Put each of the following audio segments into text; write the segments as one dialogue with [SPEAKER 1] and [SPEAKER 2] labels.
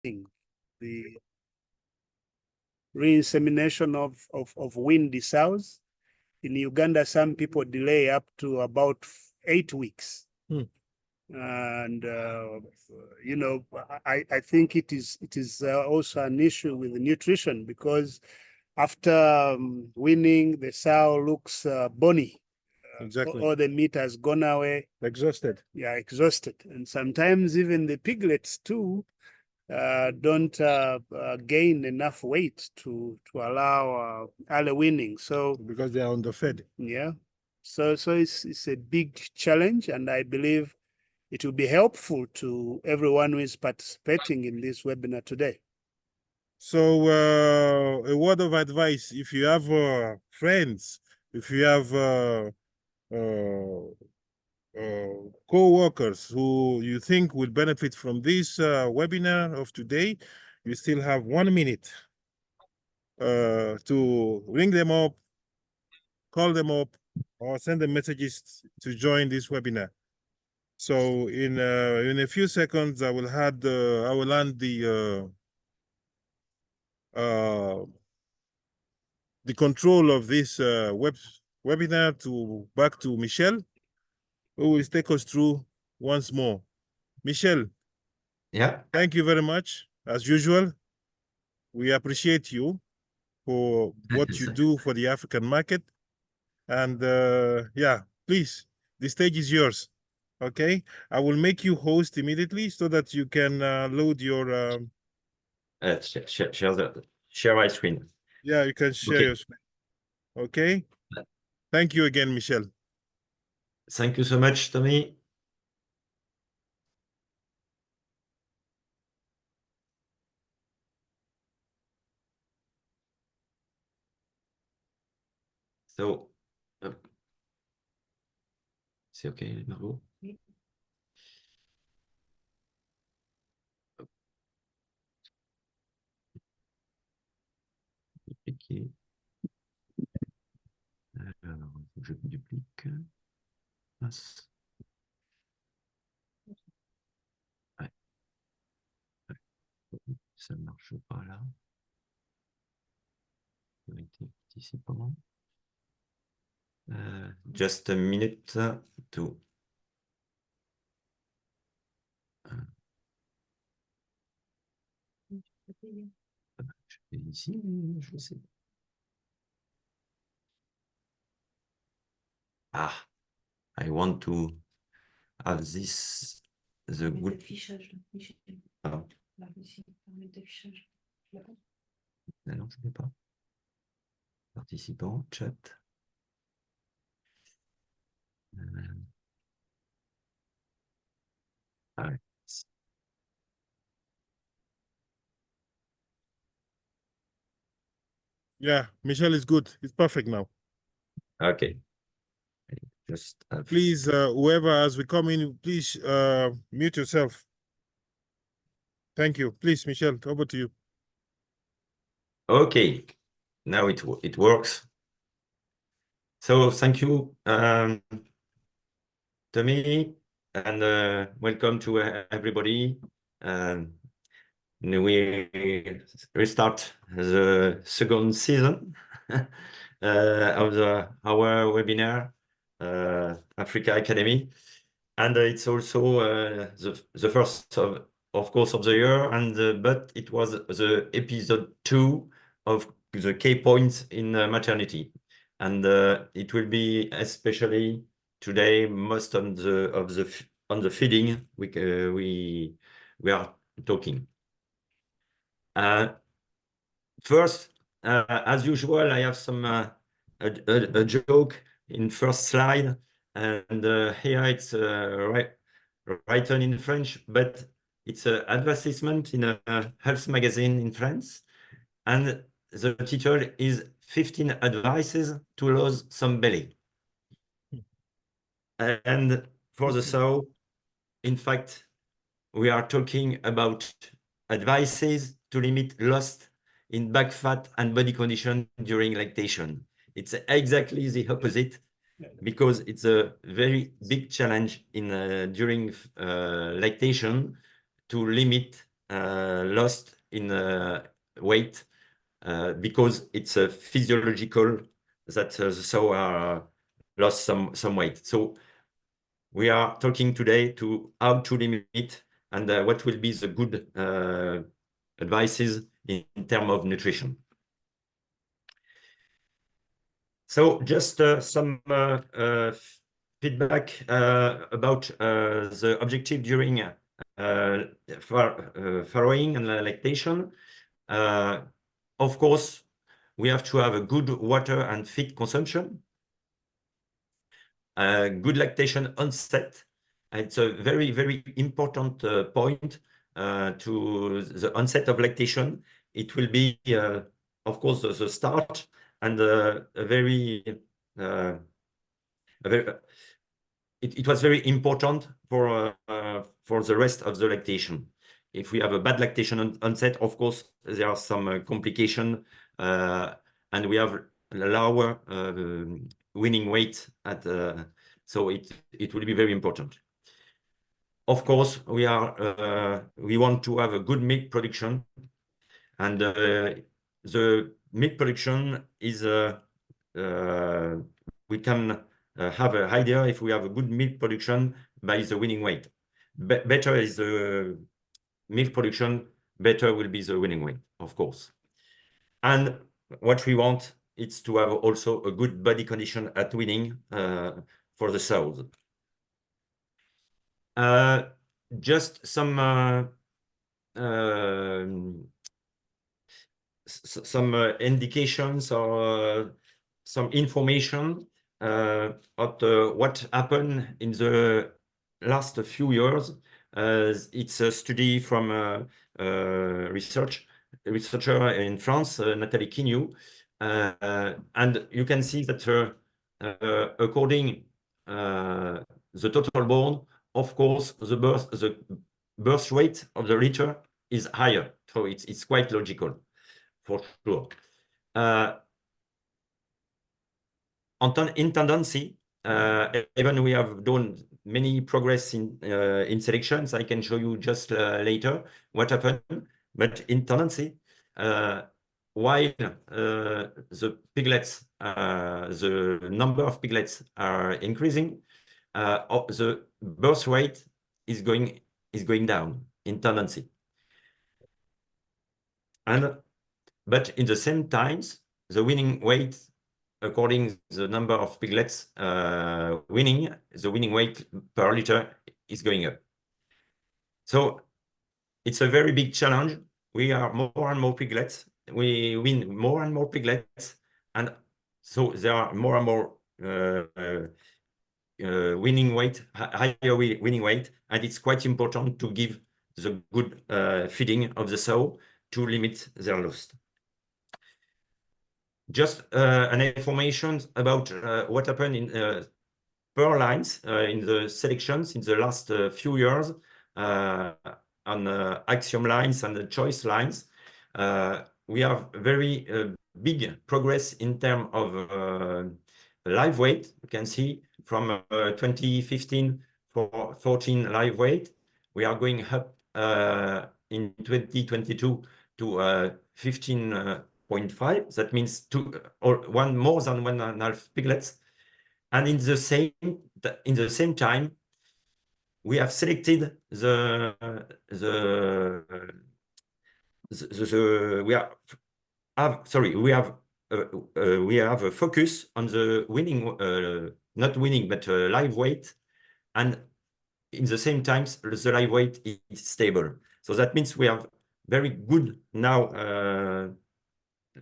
[SPEAKER 1] the re-insemination of windy sows. In Uganda, some people delay up to about 8 weeks. And you know, I think it is also an issue with nutrition, because after weaning, the sow looks bony.
[SPEAKER 2] Exactly.
[SPEAKER 1] All the meat has gone away.
[SPEAKER 2] Exhausted.
[SPEAKER 1] Yeah, exhausted. And sometimes even the piglets too don't gain enough weight to allow early weaning. So
[SPEAKER 2] because they are underfed.
[SPEAKER 1] yeah, so it's a big challenge, and I believe it will be helpful to everyone who is participating in this webinar today.
[SPEAKER 2] So a word of advice: if you have friends, if you have co-workers who you think will benefit from this webinar of today, you still have 1 minute to ring them up, call them up, or send them messages to join this webinar. So in a few seconds, I will hand the control of this webinar back to Michelle, who will take us through once more. Michelle.
[SPEAKER 3] Yeah.
[SPEAKER 2] Thank you very much. As usual, we appreciate you for what you do for the African market. And yeah, please, the stage is yours. Okay, I will make you host immediately so that you can load your
[SPEAKER 3] share my screen.
[SPEAKER 2] Yeah, you can share your screen. Okay. Thank you again, Michelle.
[SPEAKER 3] Thank you so much, Tommy. So, c'est OK, Margot? Oui. Dupliquer. Alors, je duplique. Passe. Ouais. Ça ne marche pas là. Participant. Just a minute to ici, je sais. Ah, I want to have this the good ah. Non, je ne sais pas. Participants, chat. Ah ouais.
[SPEAKER 2] Yeah, Michelle is good. It's perfect now.
[SPEAKER 3] Okay. Just
[SPEAKER 2] please, whoever, as we come in, please mute yourself. Thank you. Please, Michelle, over to you.
[SPEAKER 3] Okay. Now it works. So thank you, Tommy, and welcome to everybody. We restart the second season of our webinar, Africa Academy, and it's also the first of course of the year, and but it was the episode 2 of the key points in maternity, and it will be especially today most on the feeding we are talking. First, as usual, I have some a joke in first slide, and here it's written in French, but it's an advertisement in a health magazine in France, and the title is 15 advices to lose some belly. And for the sow, in fact, we are talking about advices to limit loss in back fat and body condition during lactation. It's exactly the opposite, because it's a very big challenge in during lactation to limit lost in weight because it's a physiological that the sow are lost some weight. So we are talking today to how to limit and what will be the good advices in terms of nutrition. So just some feedback about the objective during farrowing and lactation. Of course, we have to have a good water and feed consumption, good lactation onset. It's a very, very important point to the onset of lactation. It will be, of course, the start and it was very important for the rest of the lactation. If we have a bad lactation onset, of course, there are some complications, and we have lower weaning weight at so it will be very important. Of course, we want to have a good milk production, and the milk production is we can have an idea if we have a good milk production by the weaning weight. Better is the milk production, better will be the weaning weight, of course. And what we want is to have also a good body condition at weaning for the sows. Just some indications or some information about what happened in the last few years. It's a study from a researcher in France, Nathalie Quignou, and you can see that according the total bone, of course, the birth rate of the litter is higher, so it's quite logical, for sure. In tendency, even we have done many progress in selections. I can show you just later what happened. But in tendency, while the piglets, the number of piglets are increasing, the birth rate is going down in tendency. But in the same times, the weaning weight, according to the number of piglets weaning, the weaning weight per liter is going up. So it's a very big challenge. We are more and more piglets. We wean more and more piglets, and so there are more and more weaning weight, higher weaning weight, and it's quite important to give the good feeding of the sow to limit their loss. Just an information about what happened in per lines in the selections in the last few years on axiom lines and the choice lines. We have very big progress in terms of live weight. You can see from 2015 for 14 live weight, we are going up in 2022 to 15.5. That means one more than 1.5 piglets. And in the same time, we have selected we have a focus on the winning, not winning, but live weight, and in the same time, the live weight is stable. So that means we have very good now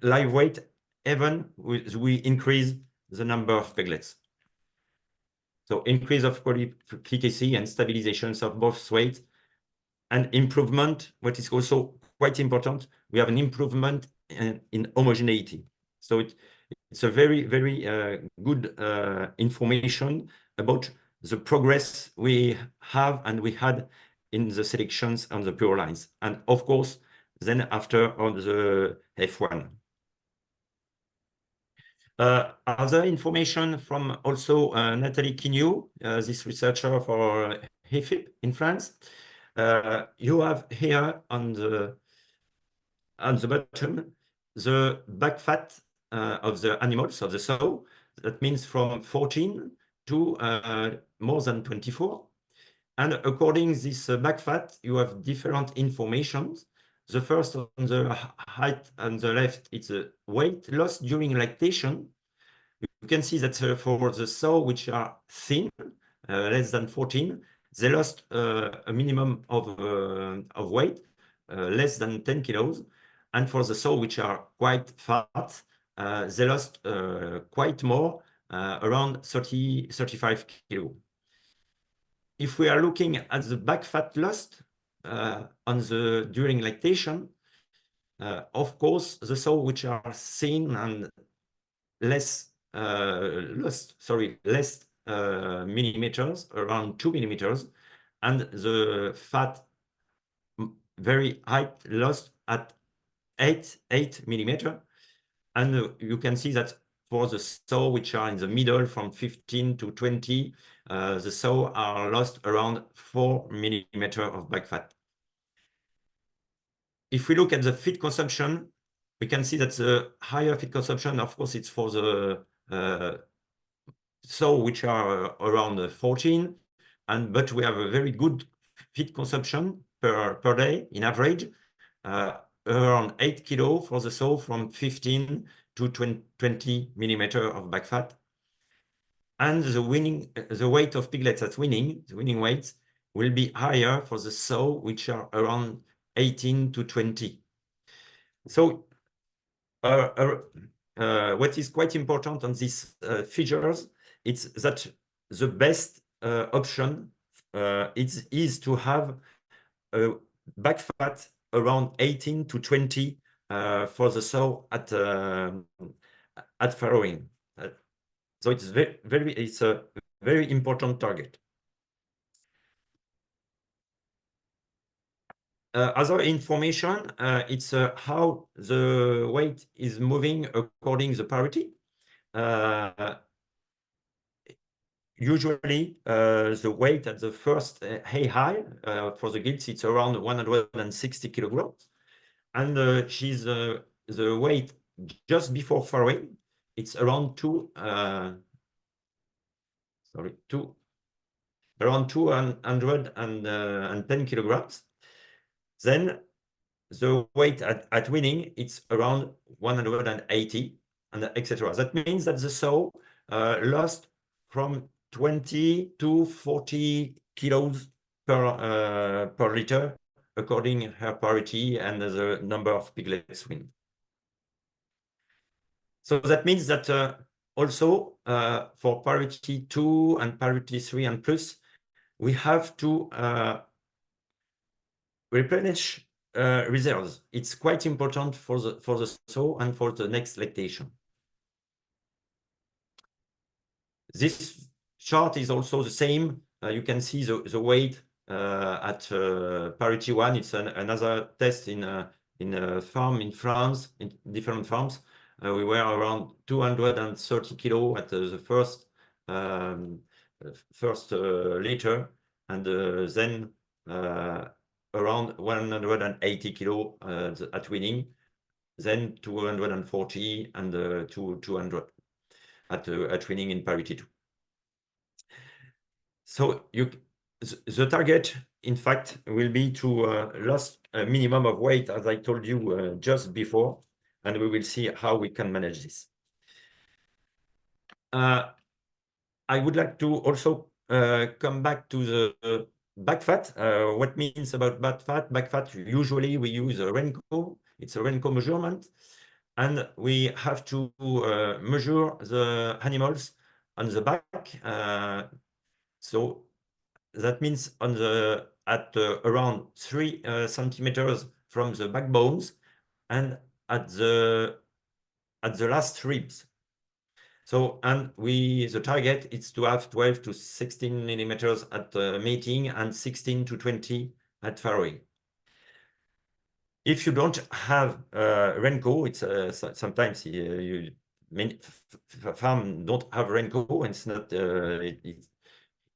[SPEAKER 3] live weight, even we increase the number of piglets. So increase of quality and stabilizations of both weight and improvement. What is also quite important, we have an improvement in homogeneity. So it's a very, very good information about the progress we have and we had in the selections on the pure lines. And of course, then after on the F1. Other information from also Nathalie Quignou, this researcher for HEFIP in France. You have here on the bottom the back fat of the animals, of the sow. That means from 14 to more than 24. And according this back fat, you have different informations. The first on the height on the left, it's a weight loss during lactation. You can see that for the sow which are thin, less than 14, they lost a minimum of weight, less than 10 kilos. And for the sow which are quite fat, they lost quite more, around 35 kilos. If we are looking at the back fat lost during lactation, of course, the sow which are thin and less millimeters, around 2 millimeters, and the fat very high lost at 8 millimeter. And you can see that for the sow which are in the middle from 15 to 20, the sow are lost around 4 millimeter of back fat. If we look at the feed consumption, we can see that the higher feed consumption, of course, it's for the sow which are around 14, but we have a very good feed consumption per day in average, around 8 kilo for the sow from 15 to 20 millimeter of back fat. And the weight of piglets at weaning, the weaning weight, will be higher for the sow which are around 18 to 20. So what is quite important on these figures, it's that the best option is to have a back fat around 18 to 20 for the sow at farrowing. So it's it's a very important target. Other information, it's how the weight is moving according to the parity. Usually, the weight at the first hay high for the gilts, it's around 160 kilograms. And the weight just before farrowing, it's around 210 kilograms. Then the weight at weaning, it's around 180, and etc. That means that the sow lost from 20 to 40 kilos per liter, according to her parity and the number of piglets weaned. So that means that also for parity 2 and parity 3 and plus, we have to replenish reserves. It's quite important for the sow and for the next lactation. This chart is also the same. You can see the weight at parity 1. It's another test in a farm in France, in different farms. We were around 230 kilo at the first liter, and then around 180 kilo at weaning, then 240 and 200 at weaning in parity 2. So the target, in fact, will be to lose a minimum of weight, as I told you just before, and we will see how we can manage this. I would like to also come back to the back fat. What means about back fat? Back fat, usually we use a Renko. It's a Renko measurement. And we have to measure the animals on the back. So that means at around 3 centimeters from the backbones and at the last ribs. So, and the target is to have 12 to 16 millimeters at mating and 16 to 20 at farrowing. If you don't have Renko, it's sometimes many farms don't have Renko, and it's not.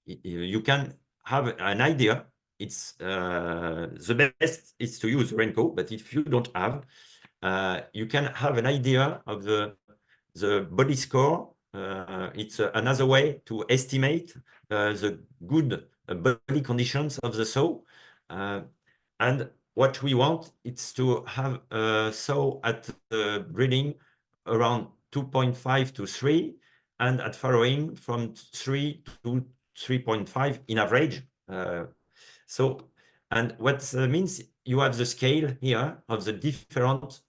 [SPEAKER 3] You can have an idea it's the best is to use raincoat, but if you don't have, you can have an idea of the body score. It's another way to estimate the good body conditions of the sow. And what we want is to have a sow at breeding around 2.5 to 3, and at farrowing from 3 to 3.5 in average. And what means you have the scale here of the different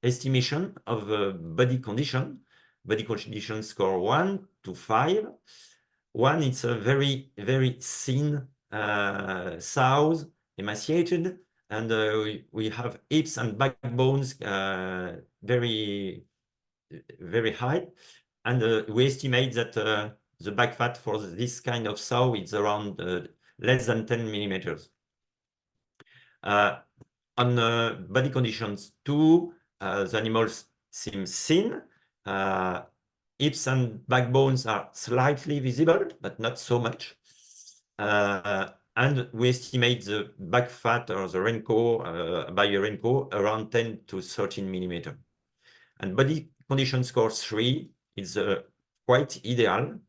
[SPEAKER 3] estimation of body condition score 1 to 5. 1, it's a very, very thin sows, emaciated, and we have hips and backbones very, very high. And we estimate that the back fat for this kind of sow is around less than 10 millimeters. On body conditions 2, the animals seem thin. Hips and backbones are slightly visible, but not so much. And we estimate the back fat or the renco by a renco around 10 to 13 millimeter. And body condition score 3 is quite ideal.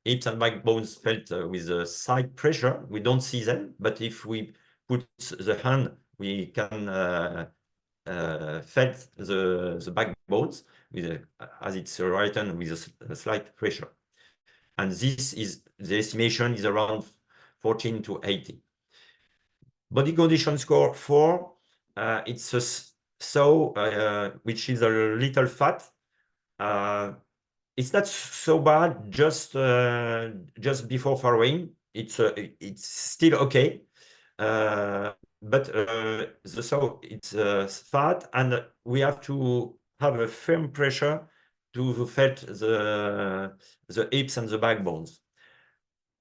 [SPEAKER 3] Hips and backbones felt with a side pressure. We don't see them, but if we put the hand, we can felt the backbones with as it's written with a slight pressure. And this is the estimation is around 14 to 18. Body condition score 4, it's a sow which is a little fat. It's not so bad just before farrowing. It's still okay, but the sow it's fat, and we have to have a firm pressure to felt the hips and the backbones.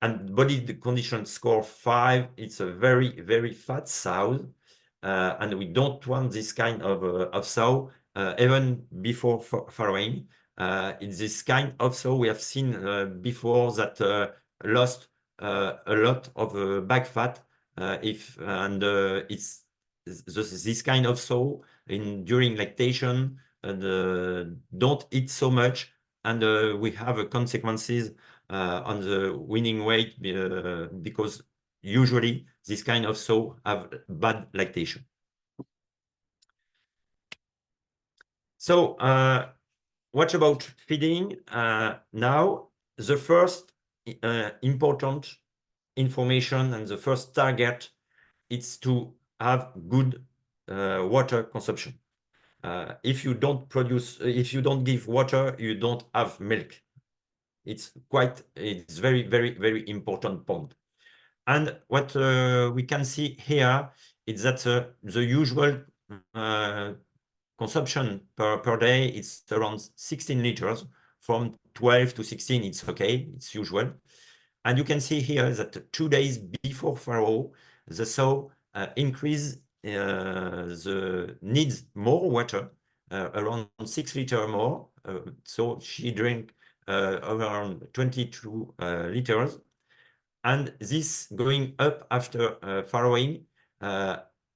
[SPEAKER 3] And body condition score 5, it's a very, very fat sow, and we don't want this kind of sow even before farrowing. In this kind of sow, we have seen before that lost a lot of back fat. It's this kind of sow during lactation don't eat so much, and we have consequences on the winning weight because usually this kind of sow have bad lactation. So what about feeding? Now, the first important information and the first target is to have good water consumption. If you don't give water, you don't have milk. It's very, very, very important point. And what we can see here is that the usual consumption per day, it's around 16 liters. From 12 to 16, it's okay, it's usual. And you can see here that 2 days before farrow, the sow increase the needs more water, around 6 liters more. So she drank around 22 liters. And this going up after farrowing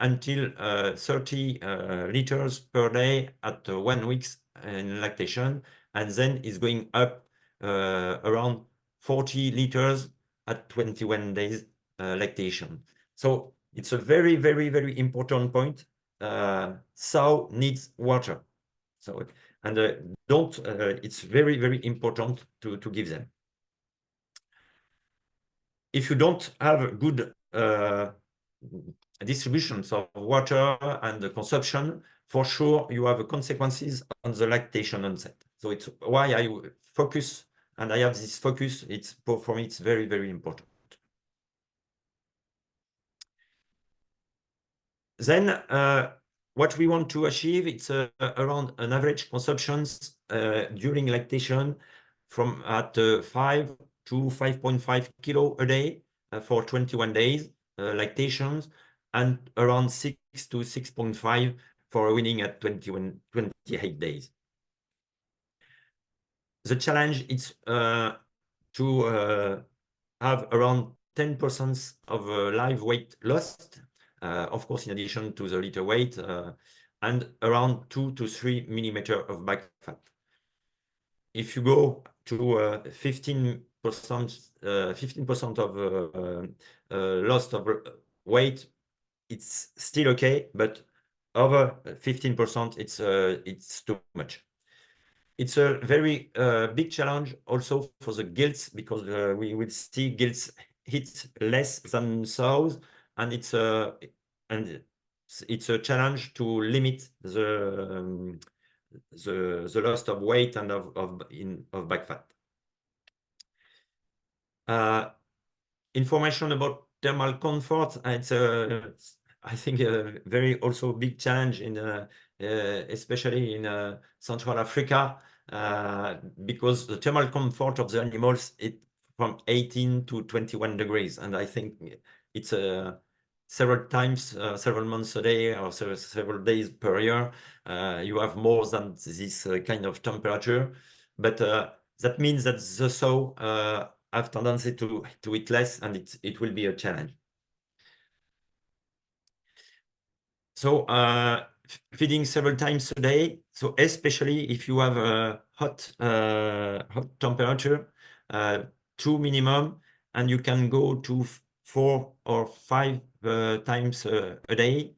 [SPEAKER 3] until 30 liters per day at 1 week in lactation, and then is going up around 40 liters at 21 days lactation. So it's a very, very, very important point. Sow needs water. So and it's very, very important to give them. If you don't have good distributions of water and the consumption, for sure you have consequences on the lactation onset. So it's why I focus, and I have this focus. For me, it's very, very important. Then what we want to achieve, it's around an average consumptions during lactation from at 5 to 5.5 kilo a day for 21 days lactations, and around 6 to 6.5 for weaning at 28 days. The challenge is to have around 10% of live weight lost, of course, in addition to the liter weight, and around 2 to 3 millimeter of back fat. If you go to 15% of loss of weight, it's still okay, but over 15%, it's too much. It's a very big challenge also for the gilts, because we will see gilts hit less than SOWS, and it's a challenge to limit the loss of weight and of back fat. Information about thermal comfort. It's I think a very also big challenge in especially in Central Africa, because the thermal comfort of the animals is from 18 to 21 degrees, and I think it's several times, several months a day, or several days per year. You have more than this kind of temperature, but that means that the sow have tendency to eat less, and it will be a challenge. So feeding several times a day. So especially if you have a hot temperature, 2 minimum, and you can go to 4 or 5 times a day.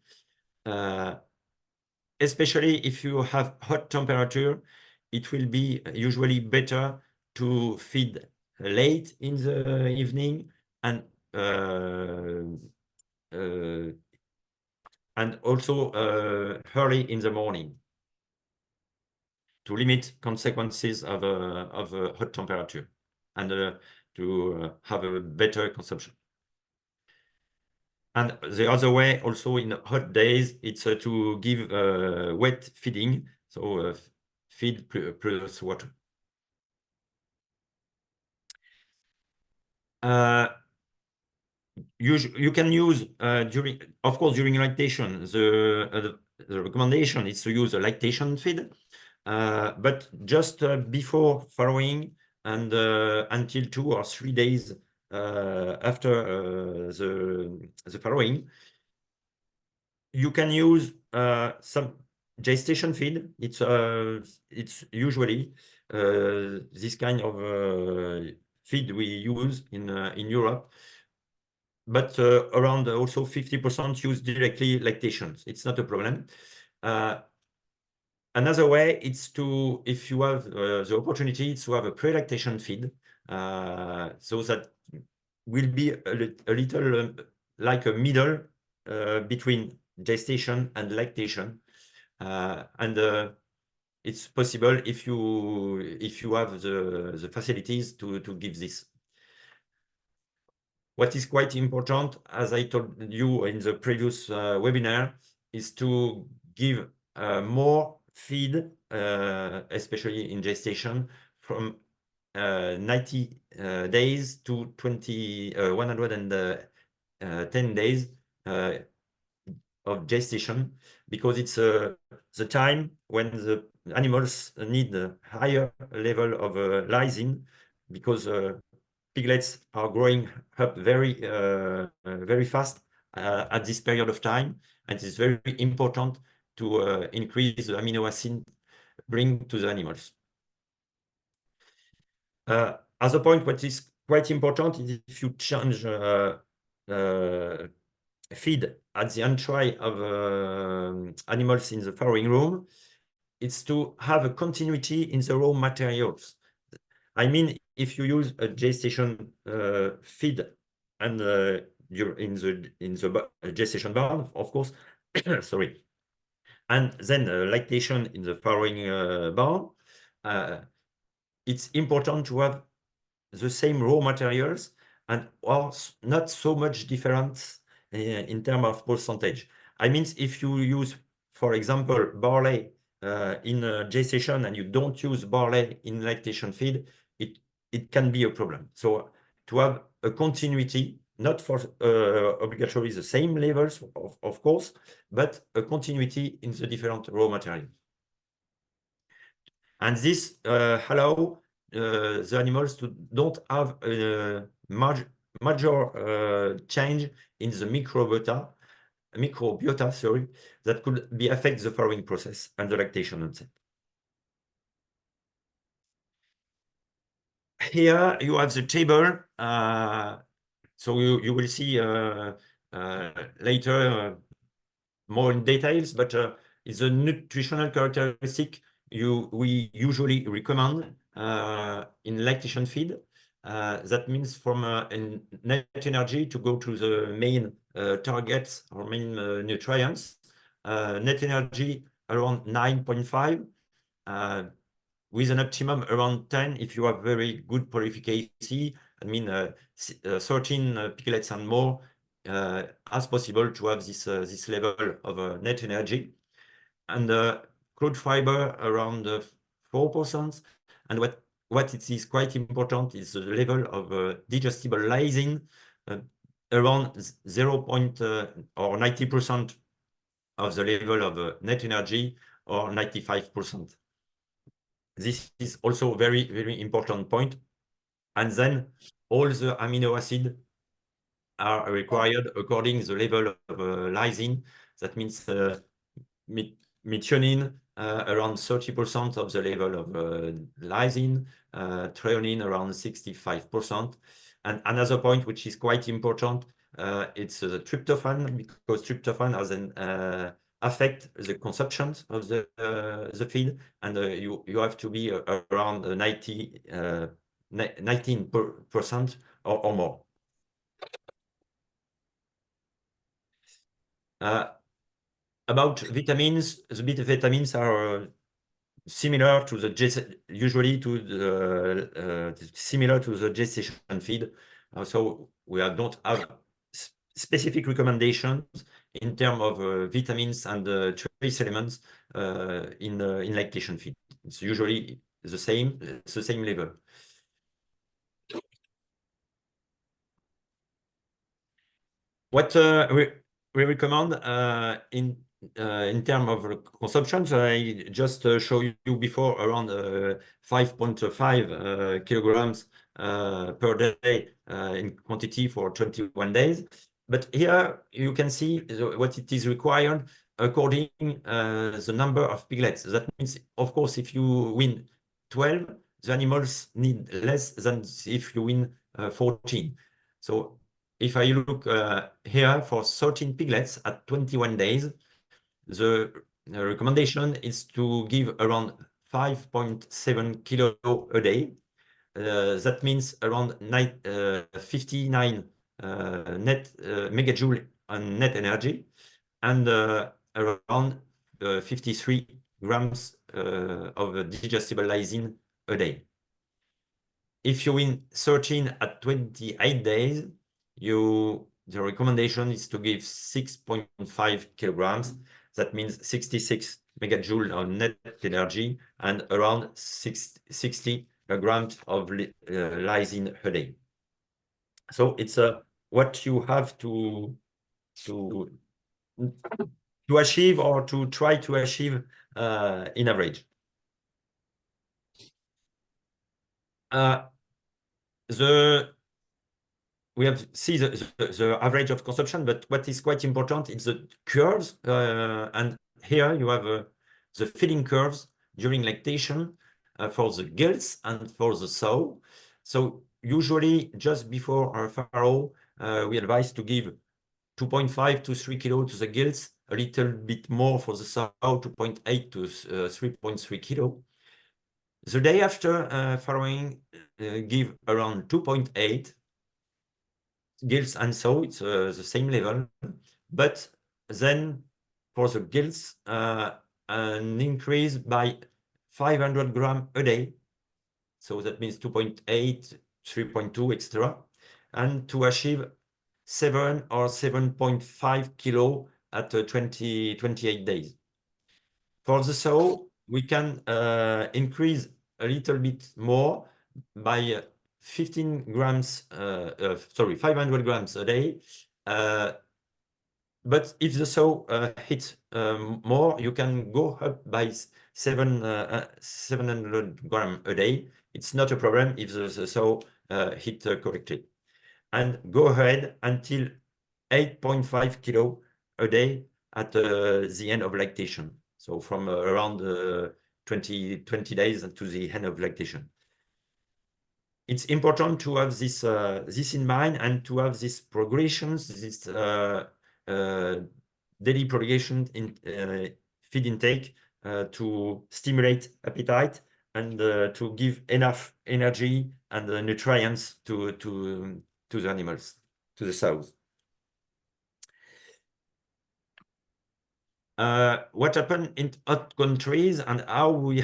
[SPEAKER 3] Especially if you have hot temperature, it will be usually better to feed late in the evening and also early in the morning, to limit consequences of a hot temperature and to have a better consumption. And the other way, also in hot days, it's to give wet feeding, so feed plus water. You can use during, of course, during lactation. The recommendation is to use a lactation feed, but just before farrowing and until 2 or 3 days after the farrowing, you can use some gestation feed. It's usually this kind of feed we use in Europe, but around also 50% use directly lactations. It's not a problem. Another way, it's to, if you have the opportunity to have a pre-lactation feed, so that will be a little like a middle between gestation and lactation, and it's possible if you have the facilities to give this. What is quite important, as I told you in the previous webinar, is to give more feed, especially in gestation, from 90 days to 110 days of gestation, because it's the time when the animals need a higher level of lysine, because piglets are growing up very fast at this period of time, and it's very important to increase the amino acid bring to the animals. As a point, what is quite important is if you change feed at the entry of animals in the farrowing room, it's to have a continuity in the raw materials. I mean, if you use a gestation feed and in the gestation barn, of course, sorry, and then lactation in the farrowing barn, it's important to have the same raw materials and not so much difference in terms of percentage. I mean, if you use, for example, barley in gestation and you don't use barley in lactation feed, it can be a problem. So to have a continuity, not for obligatory the same levels, of course, but a continuity in the different raw materials. And this allow the animals to don't have major change in the microbiota, sorry, that could be affect the farrowing process and the lactation onset. Here you have the table. So you will see later more in details, but it's a nutritional characteristic we usually recommend in lactation feed. That means from net energy to go to the main targets or main nutrients. Net energy around 9.5, with an optimum around 10 if you have very good polyphycacy. I mean, 13 piglets and more as possible to have this level of net energy. And crude fiber around 4%. And what it is quite important is the level of digestible lysine around 0. Or 90% of the level of net energy, or 95%. This is also a very, very important point. And then all the amino acids are required according to the level of lysine. That means methionine around 30% of the level of lysine, threonine around 65%. And another point which is quite important, it's the tryptophan, because tryptophan has an affect the consumption of the feed, and you have to be around 19% or more. About vitamins, the vitamins are similar to the similar to the gestation feed. So we don't have specific recommendations in terms of vitamins and trace elements in lactation feed. It's usually the same level. What we recommend in terms of consumption, so I just showed you before around 5.5 kilograms per day in quantity for 21 days. But here you can see what it is required according the number of piglets. That means, of course, if you win 12, the animals need less than if you win 14. So if I look here for 13 piglets at 21 days, the recommendation is to give around 5.7 kilo a day. That means around 59 net megajoule on net energy, and around 53 grams of digestible lysine a day. If you win 13 at 28 days, the recommendation is to give 6.5 kilograms. That means 66 megajoule of net energy and around 60 grams of lysine a day. So it's what you have to achieve, or to try to achieve in average. We have seen the average of consumption, but what is quite important is the curves. And here you have the feeding curves during lactation for the gilts and for the sow. So usually just before our farrow, we advise to give 2.5 to 3 kilo to the gilts, a little bit more for the sow, 2.8 to 3.3 kilo. The day after farrowing, give around 2.8 gilts and sow. It's the same level, but then for the gilts, an increase by 500 grams a day. So that means 2.8, 3.2 extra, and to achieve 7 or 7.5 kilo at 28 days. For the sow, we can increase a little bit more by 500 grams a day. But if the sow hits more, you can go up by 700 grams a day. It's not a problem if the sow hit correctly. and go ahead until 8.5 kilo a day at the end of lactation. So from around 20 days to the end of lactation. It's important to have this in mind and to have these progressions, this daily progression in feed intake to stimulate appetite and to give enough energy and nutrients to the animals, to the sows. What happened in hot countries and how we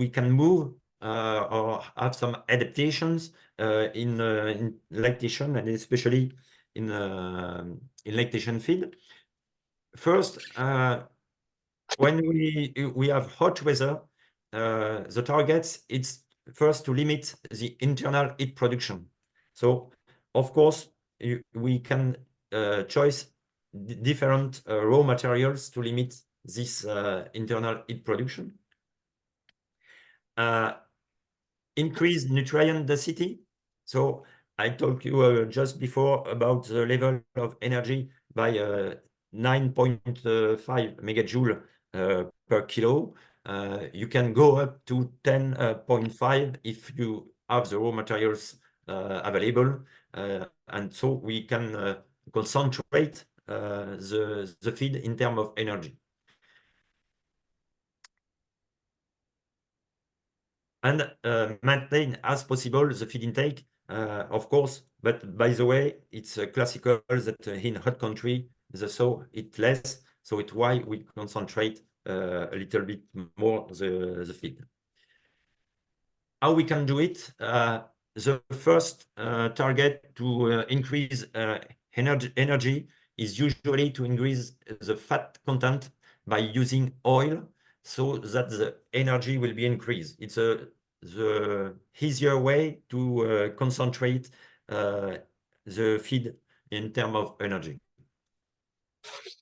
[SPEAKER 3] can move or have some adaptations in lactation, and especially in lactation feed. First, when we have hot weather, the targets it's first to limit the internal heat production. So of course we can choose different raw materials to limit this internal heat production. Increase nutrient density. So I told you just before about the level of energy by 9.5 megajoule per kilo. You can go up to 10.5 if you have the raw materials available. And so we can concentrate the feed in terms of energy. And maintain as possible the feed intake, of course, but by the way, it's classical that in hot country, the sow eat less, so it's why we concentrate a little bit more the feed. How we can do it? The first target to increase energy is usually to increase the fat content by using oil, so that the energy will be increased. It's the easier way to concentrate the feed in terms of energy.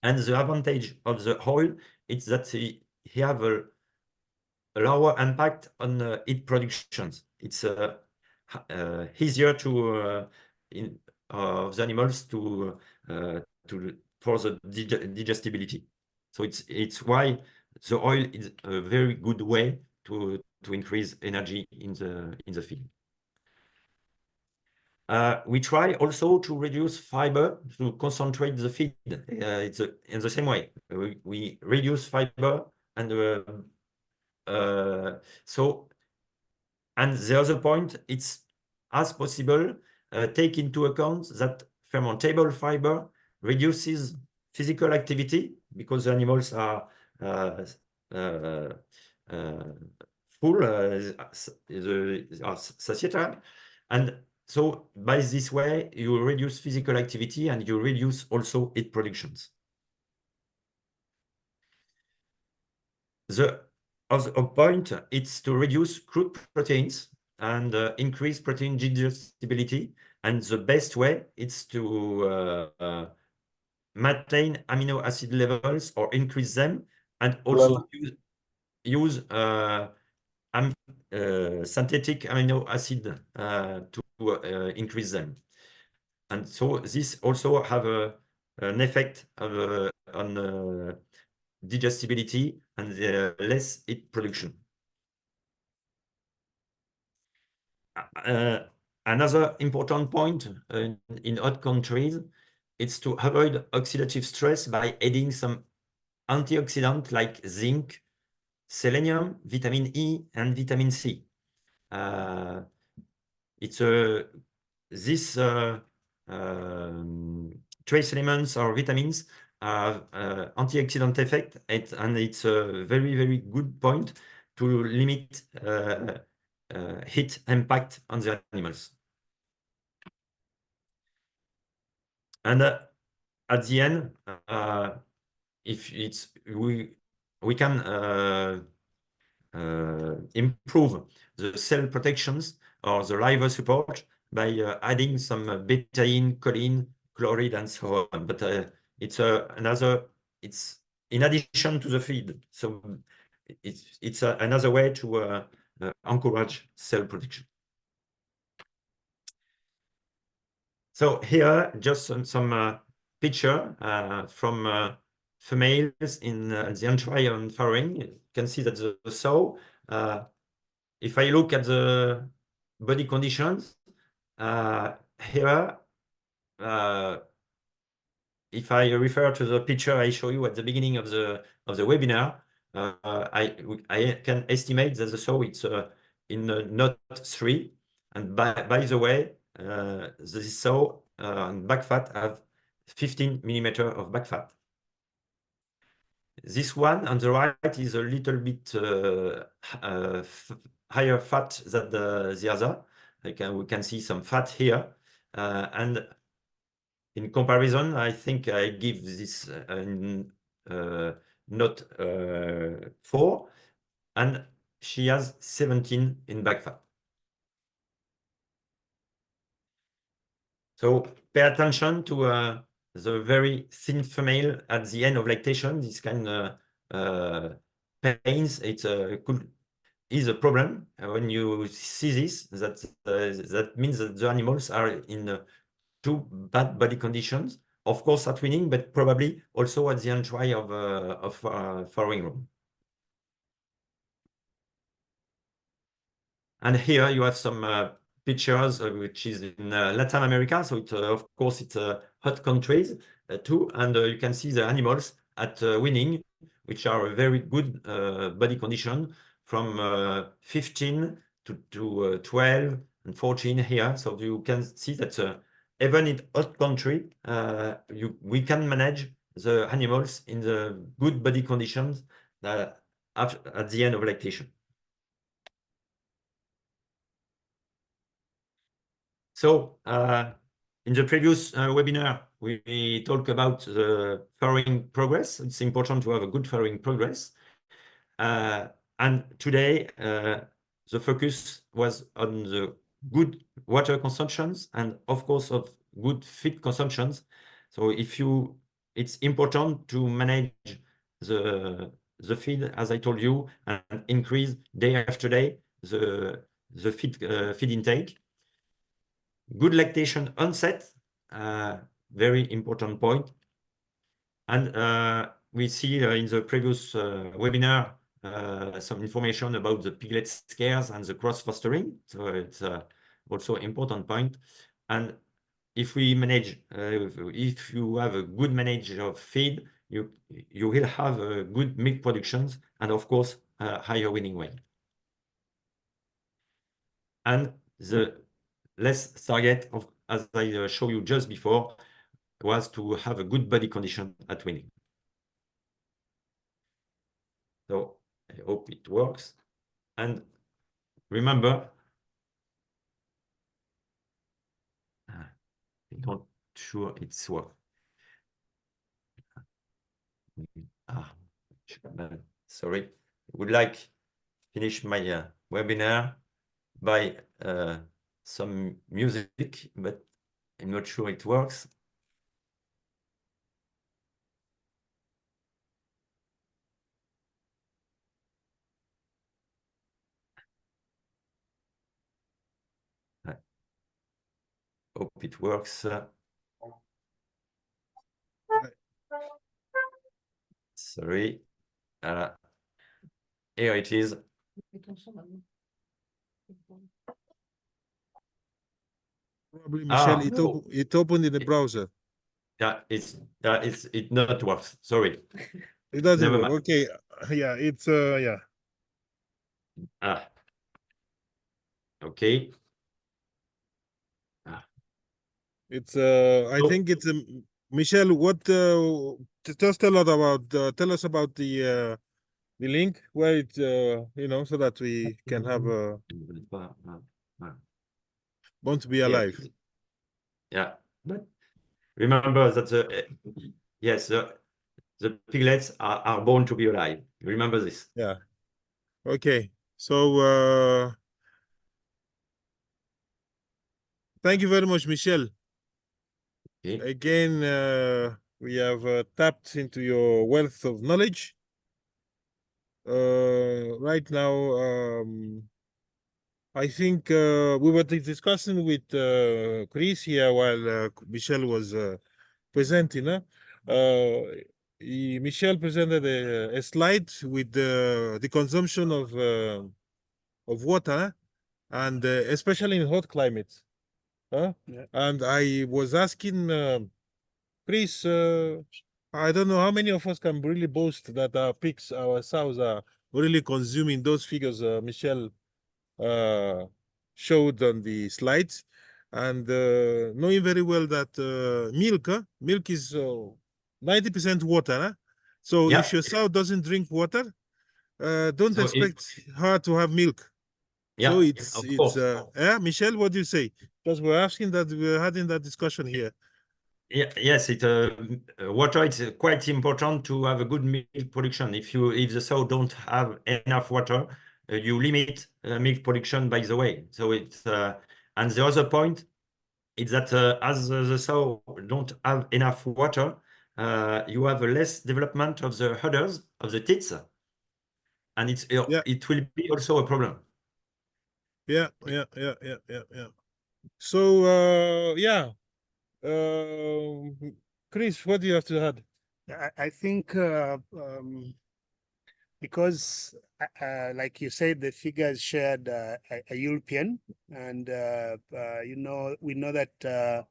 [SPEAKER 3] And the advantage of the oil is that he have a lower impact on heat productions. It's easier to of the animals to for the digestibility. So it's why the oil is a very good way to increase energy in the feed. We try also to reduce fiber to concentrate the feed. It's in the same way. We reduce fiber and and the other point, it's as possible take into account that fermentable fiber reduces physical activity because the animals are full, are satiated, and so by this way you reduce physical activity and you reduce also heat productions. The other point it's to reduce crude proteins and increase protein digestibility, and the best way is to maintain amino acid levels or increase them, and also use synthetic amino acid to increase them. And so this also have an effect on digestibility and less heat production. Another important point in hot countries, it's to avoid oxidative stress by adding some antioxidants like zinc, selenium, vitamin E, and vitamin C. These trace elements or vitamins have antioxidant effect, and it's a very, very good point to limit heat impact on the animals. And at the end, if it's we can improve the cell protections or the liver support by adding some betaine, choline, chloride, and so on. But it's it's in addition to the feed. So it's another way to encourage cell protection. So here, just some picture from females in the entry on farrowing. You can see that the sow, if I look at the body conditions, here, if I refer to the picture I show you at the beginning of the webinar, I can estimate that the sow it's in knot 3, and by the way, this sow back fat have 15 millimeter of back fat. This one on the right is a little bit higher fat than the other. We can see some fat here, and in comparison, I think I give this not 4, and she has 17 in back fat. So pay attention to the very thin female at the end of lactation. This kind of pains, it's is a problem. When you see this, that means that the animals are in too bad body conditions, of course at weaning, but probably also at the entry of farrowing room. And here you have some pictures, which is in Latin America. So it, of course, it's hot countries too, and you can see the animals at weaning, which are a very good body condition from 15 to 12 and 14 here. So you can see that even in hot country, we can manage the animals in the good body conditions at the end of lactation. So in the previous webinar, we talked about the farrowing progress. It's important to have a good farrowing progress. And today, the focus was on the good water consumptions and, of course, of good feed consumptions. So it's important to manage the feed, as I told you, and increase day after day the feed intake. Good lactation onset, very important point. And we see in the previous webinar some information about the piglet scares and the cross fostering. So it's also important point. And if we manage, if you have a good manage of feed, you will have a good milk productions and of course higher weaning weight. And the less target of, as I showed you just before, was to have a good body condition at weaning. So I hope it works. And remember, I'm not sure it's work. Sorry, I would like to finish my webinar by some music, but I'm not sure it works. I hope it works. Sorry. Here it is.
[SPEAKER 2] Probably, Michel, it opened in the browser.
[SPEAKER 3] Yeah, it not works. Sorry.
[SPEAKER 2] It doesn't
[SPEAKER 3] Never
[SPEAKER 2] work.
[SPEAKER 3] mind.
[SPEAKER 2] Okay. Yeah, it's yeah.
[SPEAKER 3] Okay.
[SPEAKER 2] It's I think it's Michel. What just tell us about the link where it you know, so that we can have want to be alive.
[SPEAKER 3] Yeah, but remember that yes, the piglets are born to be alive. Remember this.
[SPEAKER 2] Yeah. Okay. So thank you very much, Michel.
[SPEAKER 3] Okay.
[SPEAKER 2] Again, we have tapped into your wealth of knowledge. Right now, I think we were discussing with Chris here while Michelle was presenting. Michelle presented a slide with the consumption of water, and especially in hot climates.
[SPEAKER 1] Yeah.
[SPEAKER 2] And I was asking Chris, I don't know how many of us can really boast that our pigs, our sows are really consuming those figures Michelle showed on the slides, and knowing very well that milk is 90% water. Huh? So
[SPEAKER 3] Yeah.
[SPEAKER 2] if your sow doesn't drink water, don't
[SPEAKER 3] So
[SPEAKER 2] expect her to have milk.
[SPEAKER 3] yeah,
[SPEAKER 2] So
[SPEAKER 3] of course.
[SPEAKER 2] yeah, Michelle, what do you say? Because we're asking that, we're having that discussion here.
[SPEAKER 3] Yeah, yes, water is quite important to have a good milk production. If the sow don't have enough water, you limit milk production by the way. So and the other point is that as the sow don't have enough water, you have a less development of the udders of the teats, and it will be also a problem.
[SPEAKER 2] Yeah. So yeah. Chris, what do you have to add?
[SPEAKER 1] I think because, like you said, the figures shared a European, and we know that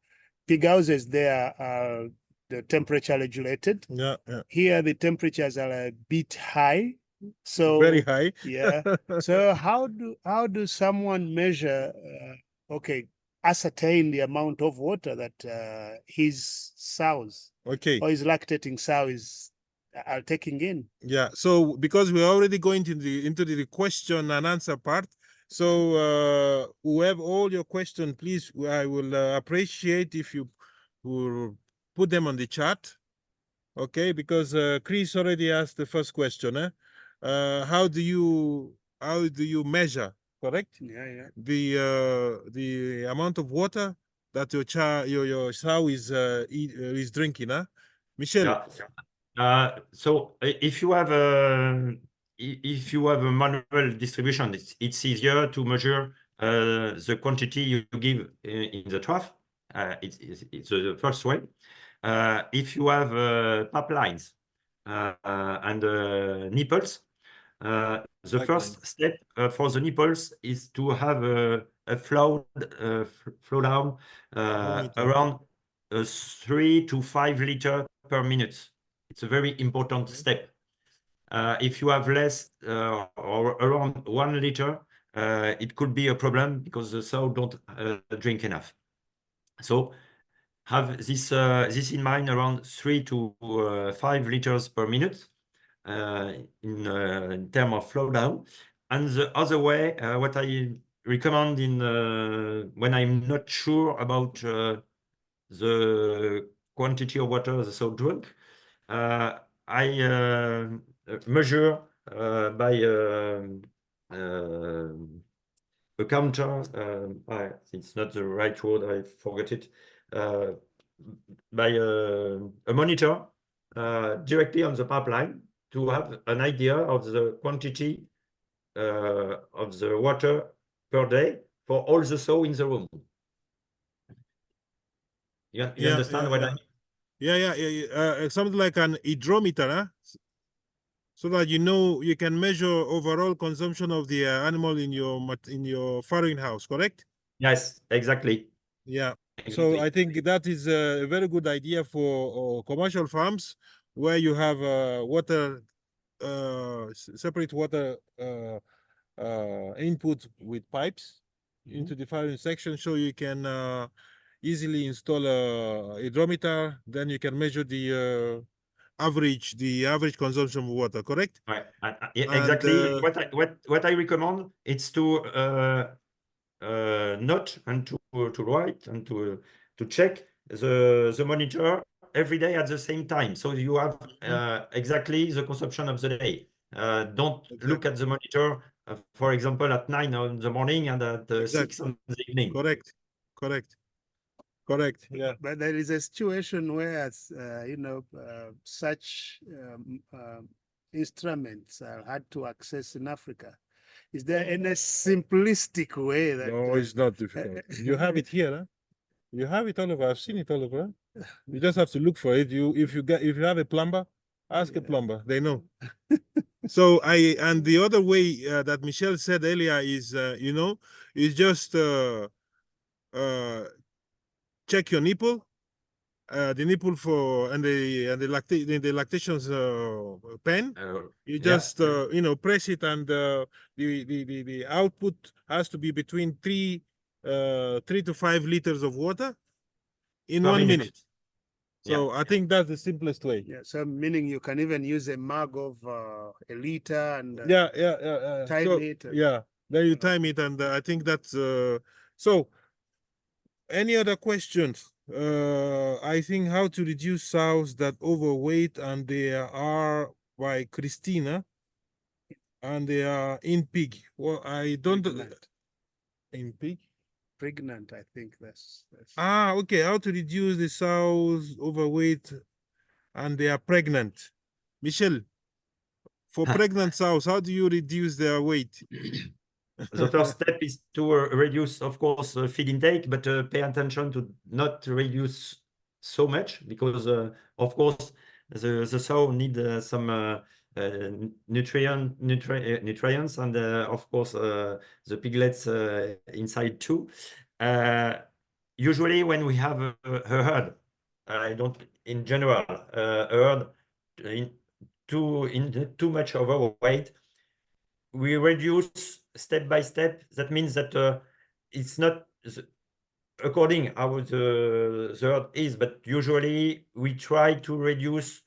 [SPEAKER 1] pig houses there are the temperature regulated.
[SPEAKER 2] Yeah.
[SPEAKER 1] Here the temperatures are a bit high, so
[SPEAKER 2] Very high.
[SPEAKER 1] yeah. So how do someone measure? Ascertain the amount of water that his sows
[SPEAKER 2] Okay.
[SPEAKER 1] or his lactating sows are taking in.
[SPEAKER 2] Yeah. So because we're already going into the question and answer part, so whoever all your question, please, I will appreciate if you will put them on the chat. Okay, because Chris already asked the first question. How do you measure? Correct.
[SPEAKER 1] Yeah.
[SPEAKER 2] The amount of water that your sow is drinking. Michelle.
[SPEAKER 3] Yeah. So if you have a manual distribution, it's easier to measure the quantity you give in the trough. It's the first way. If you have pipelines and nipples, the first step for the nipples is to have a flow down around 3 to 5 liters per minute. It's a very important step. If you have less or around 1 liter, it could be a problem because the sow don't drink enough. So have this in mind, around 3 to 5 liters per minute in terms of flow down. And the other way, what I recommend when I'm not sure about the quantity of water the sow drink, I measure by a counter. It's not the right word, I forgot it. By a monitor directly on the pipeline to have an idea of the quantity of the water per day for all the sow in the room. You understand what I mean?
[SPEAKER 2] Yeah. Something like an hydrometer, huh? So that you can measure overall consumption of the animal in your farrowing house, correct?
[SPEAKER 3] Yes, exactly.
[SPEAKER 2] Yeah.
[SPEAKER 3] Exactly.
[SPEAKER 2] So I think that is a very good idea for commercial farms where you have separate water input with pipes into the farrowing section, so you can easily install a hydrometer. Then you can measure the average consumption of water, correct?
[SPEAKER 3] Right. Yeah, exactly. What I recommend is to note and to write and to check the monitor every day at the same time, so you have exactly the consumption of the day. Don't look at the monitor, for example, at 9 in the morning and at 6 in the evening.
[SPEAKER 2] Correct. Yeah.
[SPEAKER 1] But there is a situation where such instruments are hard to access in Africa. Is there any simplistic way that?
[SPEAKER 2] No, it's not difficult. You have it here, huh? You have it all over. I've seen it all over. You just have to look for it. If you have a plumber, ask a plumber. They know. So and the other way that Michelle said earlier is is just check your nipple, the nipple for and the lactation pen. You just press it, and the output has to be between 3 to 5 liters of water in 1 minute. So I think that's the simplest way.
[SPEAKER 1] Yeah, so meaning you can even use a mug of a liter and time
[SPEAKER 2] so,
[SPEAKER 1] it.
[SPEAKER 2] Yeah, then you time it, and I think that's so. Any other questions? I think how to reduce sows that overweight, and they are by Christina, and they are in pig. Well, I don't in pig.
[SPEAKER 1] Pregnant, I think that's.
[SPEAKER 2] Okay. How to reduce the sows overweight and they are pregnant? Michelle, for pregnant sows, how do you reduce their weight?
[SPEAKER 3] The first step is to reduce, of course, feed intake, but pay attention to not reduce so much, because, of course, the sow need some nutrients, and of course the piglets inside too. Usually when we have a herd, in general, a herd in too much overweight, we reduce step by step. That means that it's not according how the herd is, but usually we try to reduce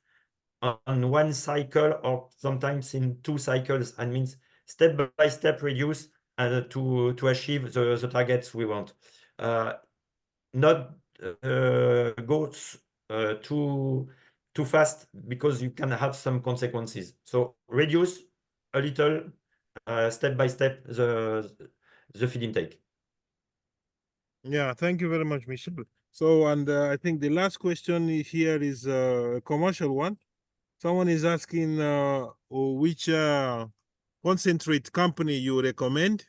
[SPEAKER 3] on 1 cycle, or sometimes in 2 cycles, and means step by step reduce to achieve the targets we want. Not go too fast, because you can have some consequences. So reduce a little, step by step, the feed intake.
[SPEAKER 2] Yeah, thank you very much, Michelle. So, and I think the last question here is a commercial one. Someone is asking which concentrate company you recommend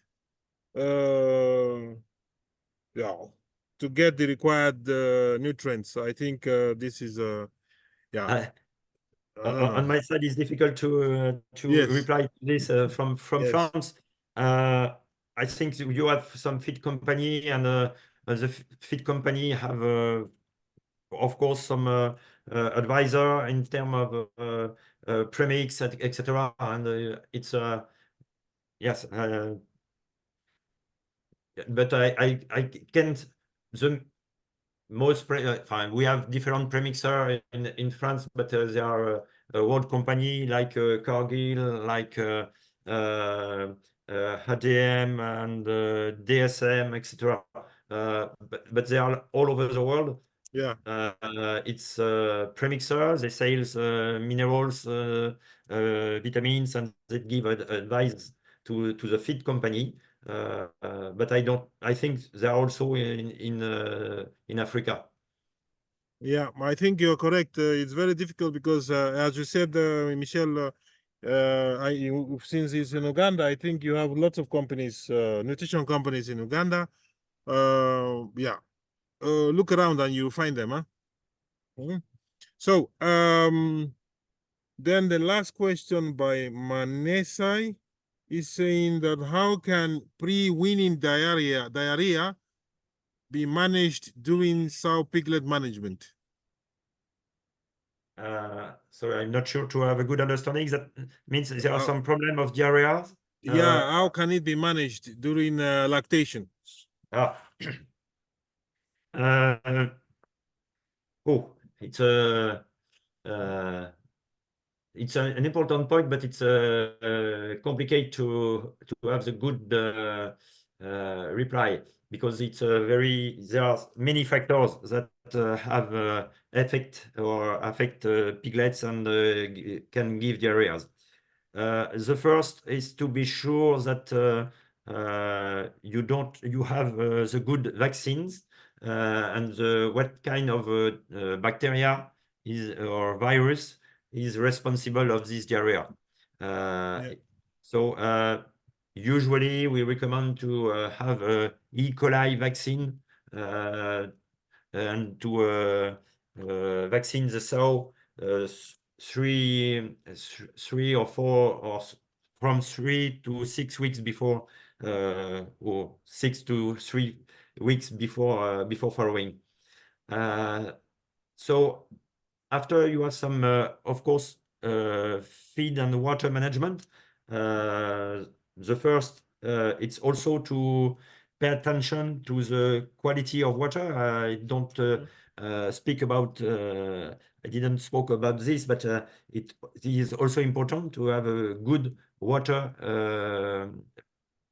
[SPEAKER 2] to get the required nutrients. I think this is
[SPEAKER 3] on my side, it's difficult to reply to this from France. I think you have some feed company, and the feed company have, of course, some advisor in terms of premix, etc. And it's yes, but I can't. The most we have different premixer in France, but they are a world company like Cargill, like HDM and DSM, etc. But they are all over the world.
[SPEAKER 2] Yeah.
[SPEAKER 3] It's premixer. They sales minerals, vitamins, and they give advice to the feed company. But I think they are also in Africa.
[SPEAKER 2] Yeah, I think you're correct. It's very difficult because, as you said, Michelle, since it's in Uganda, I think you have lots of companies, nutrition companies in Uganda. Look around and you'll find them, huh? Mm-hmm. So, then the last question by Manesai is saying that how can pre-weaning diarrhea be managed during sow piglet management?
[SPEAKER 3] So I'm not sure to have a good understanding. That means there are some problem of diarrhea.
[SPEAKER 2] Yeah, how can it be managed during lactation?
[SPEAKER 3] It's an important point, but it's complicated to have the good reply, because it's there are many factors that have affect piglets and can give diarrheas. The first is to be sure that you have the good vaccines, and what kind of bacteria or virus is responsible of this diarrhea. So usually we recommend to have a E. coli vaccine and to vaccine the sow 3 or 4 or from 3 to 6 weeks before or 6 to 3 weeks before farrowing. So after you have some, of course, feed and water management. The first, it's also to pay attention to the quality of water. I don't speak about. I didn't spoke about this, but it is also important to have a good water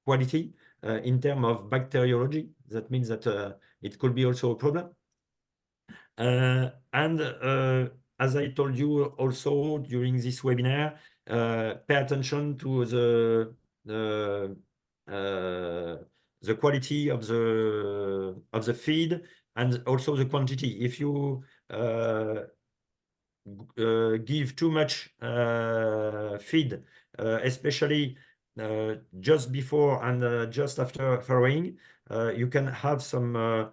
[SPEAKER 3] quality in terms of bacteriology. That means that it could be also a problem. And as I told you also during this webinar, pay attention to the quality of the feed and also the quantity. If you give too much feed, especially just before and just after farrowing, you can have some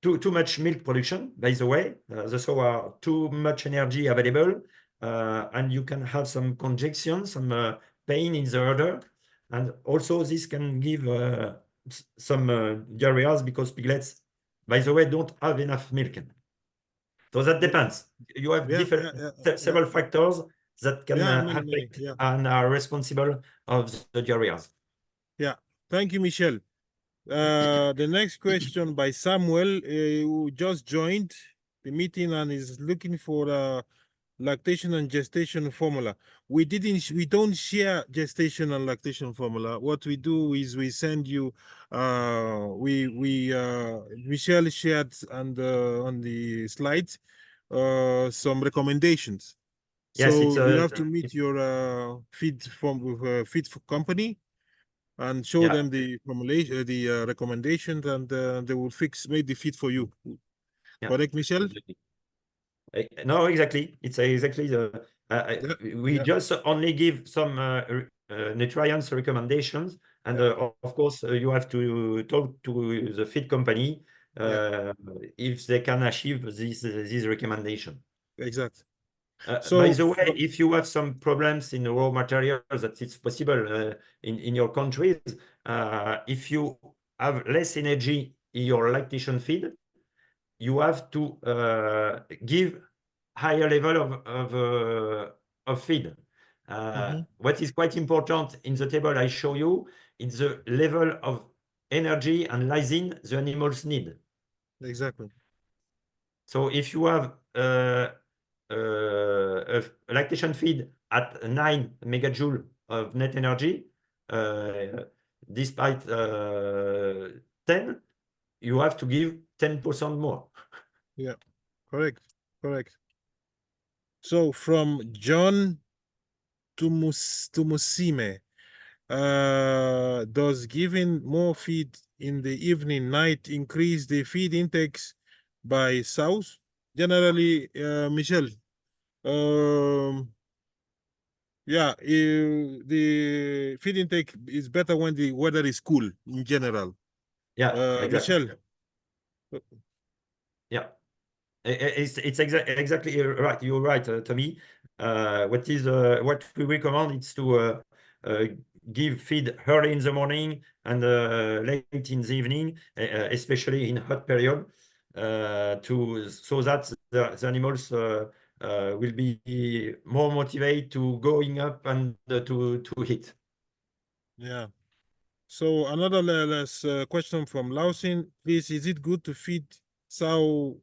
[SPEAKER 3] too much milk production, by the way. The sow are too much energy available, and you can have some congestion, some pain in the udder. And also this can give some diarrheas because piglets, by the way, don't have enough milk. So that depends. You have several factors that can affect and are responsible of the diarrheas.
[SPEAKER 2] Yeah, thank you, Michel. The next question by Samuel, who just joined the meeting and is looking for lactation and gestation formula. We don't share gestation and lactation formula. What we do is we send you, Michelle shared on the slides some recommendations.
[SPEAKER 3] Yes,
[SPEAKER 2] so you have to meet your feed company and show them the formulation, the recommendations, and they will make the feed for you. Correct, Michel?
[SPEAKER 3] No, exactly. It's exactly the. We just only give some nutrients recommendations, and of course you have to talk to the feed company if they can achieve this recommendation.
[SPEAKER 2] Exactly.
[SPEAKER 3] By the way, if you have some problems in raw materials, that it's possible in your countries, if you have less energy in your lactation feed, you have to give higher level of feed. What is quite important in the table I show you is the level of energy and lysine the animals need.
[SPEAKER 2] Exactly.
[SPEAKER 3] So if you have a lactation feed at 9 megajoule of net energy, despite 10, you have to give 10% more.
[SPEAKER 2] Yeah, correct. So from John to Musime, does giving more feed in the evening, night increase the feed intakes by SOWS? Generally, Michel, the feed intake is better when the weather is cool in general.
[SPEAKER 3] Exactly.
[SPEAKER 2] Michel.
[SPEAKER 3] It's exactly right. You're right, Tommy. What we recommend is to give feed early in the morning and late in the evening, especially in hot period, so that the animals will be more motivated to going up and to eat.
[SPEAKER 2] Yeah. So another question from Lausin, please, is it good to feed sow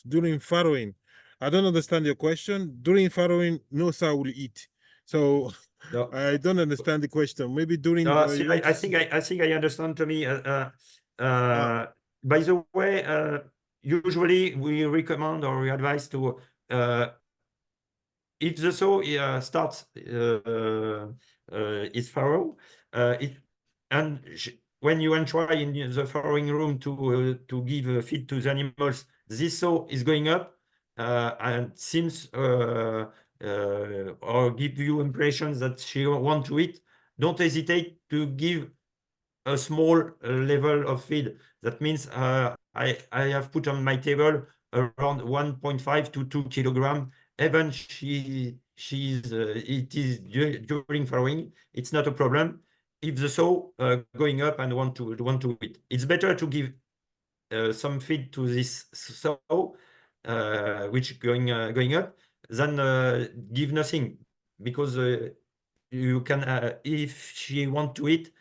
[SPEAKER 2] during farrowing? I don't understand your question. During farrowing, no sow will eat. So no. I don't understand the question. Maybe during.
[SPEAKER 3] No, I think I understand, Tommy. By the way, usually we recommend or we advise to if the sow starts is farrow, when you enter in the farrowing room to give feed to the animals, this sow is going up and seems or give you impressions that she want to eat. don't hesitate to give a small level of feed. That means I have put on my table around 1.5 to 2 kilogram. Even it is during farrowing, it's not a problem. If the sow going up and want to eat, it's better to give some feed to this sow which going up than give nothing, because you can if she want to eat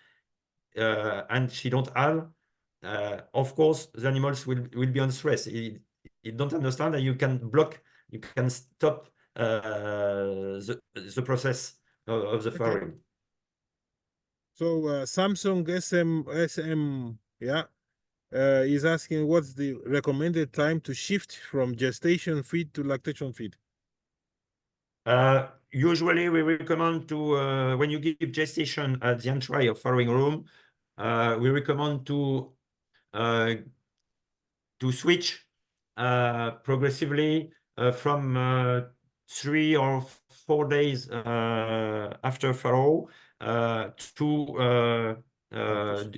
[SPEAKER 3] and she don't have, of course the animals will be on stress. You don't understand that you can block, you can stop the process of the farrowing.
[SPEAKER 2] So Samsung SM, yeah, is asking what's the recommended time to shift from gestation feed to lactation feed?
[SPEAKER 3] Usually we recommend to when you give gestation at the entry of farrowing room, we recommend to switch progressively from 3 or 4 days after farrow to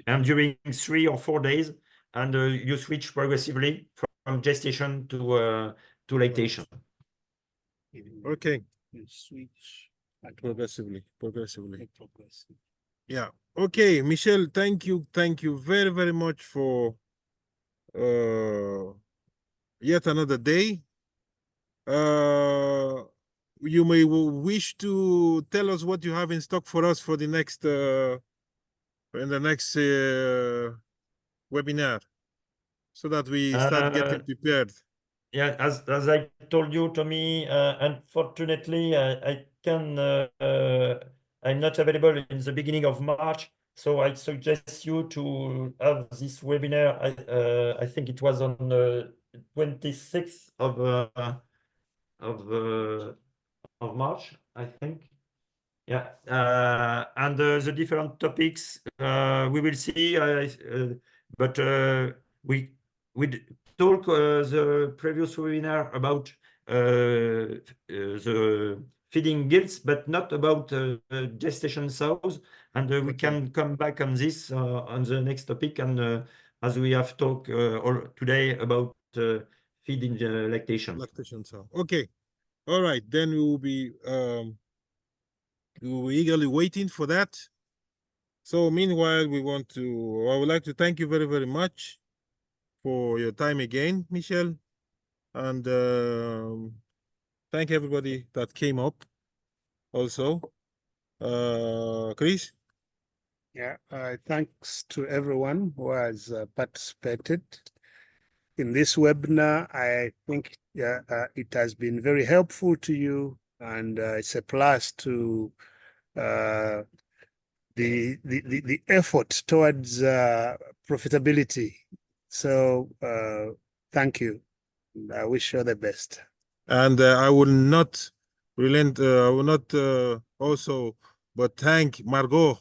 [SPEAKER 3] and during 3 or 4 days, and you switch progressively from gestation to lactation.
[SPEAKER 2] Okay,
[SPEAKER 1] You switch
[SPEAKER 2] progressively.
[SPEAKER 1] progressively.
[SPEAKER 2] Yeah. Okay, Michelle, thank you very, very much for yet another day. You may wish to tell us what you have in stock for us for the next in the next webinar, so that we start getting prepared.
[SPEAKER 3] Yeah, as I told you, Tommy, unfortunately, I can I'm not available in the beginning of March, so I suggest you to have this webinar. I think it was on the 26th of March, I think. Yeah, and the different topics we will see, but we talk the previous webinar about the feeding gilts, but not about gestation sows, and we can come back on this on the next topic, and as we have talked today about feeding lactation.
[SPEAKER 2] Lactation sow. Okay, all right. Then we will be eagerly waiting for that. So meanwhile, I would like to thank you very, very much for your time again, Michelle, and thank everybody that came up also. Chris?
[SPEAKER 1] Yeah, thanks to everyone who has participated in this webinar. I think it has been very helpful to you, and it's a plus to the effort towards profitability. So thank you. I wish you the best.
[SPEAKER 2] And I will not relent. I will not also, but thank Margot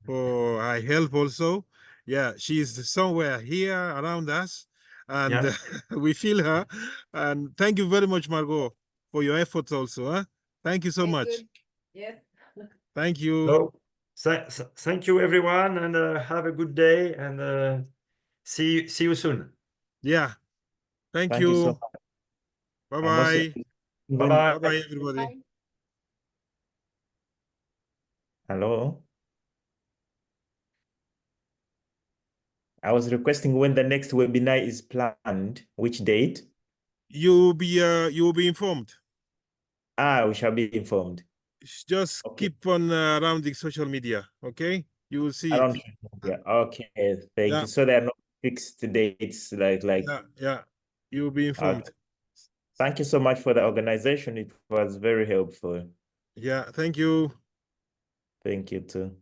[SPEAKER 2] for her help also. Yeah, she's somewhere here around us, and
[SPEAKER 3] Yeah.
[SPEAKER 2] we feel her. And thank you very much, Margot, for your efforts also. Huh? Thank you so much.
[SPEAKER 4] Yes.
[SPEAKER 2] Thank you.
[SPEAKER 3] So, thank you, everyone, and have a good day, and see you soon.
[SPEAKER 2] Yeah. Thank
[SPEAKER 5] Thank you so
[SPEAKER 2] you.
[SPEAKER 5] much.
[SPEAKER 2] Bye-bye.
[SPEAKER 3] Bye-bye.
[SPEAKER 2] Bye-bye, everybody.
[SPEAKER 4] Bye.
[SPEAKER 5] Hello. I was requesting when the next webinar is planned, which date?
[SPEAKER 2] You will be informed.
[SPEAKER 5] We shall be informed.
[SPEAKER 2] Just keep on around the social media, okay? You will see it.
[SPEAKER 5] Yeah. Okay. Thank you. So there are no fixed dates, like.
[SPEAKER 2] Yeah. You will be informed.
[SPEAKER 5] Okay. Thank you so much for the organization. It was very helpful.
[SPEAKER 2] Yeah. Thank you.
[SPEAKER 5] Thank you too.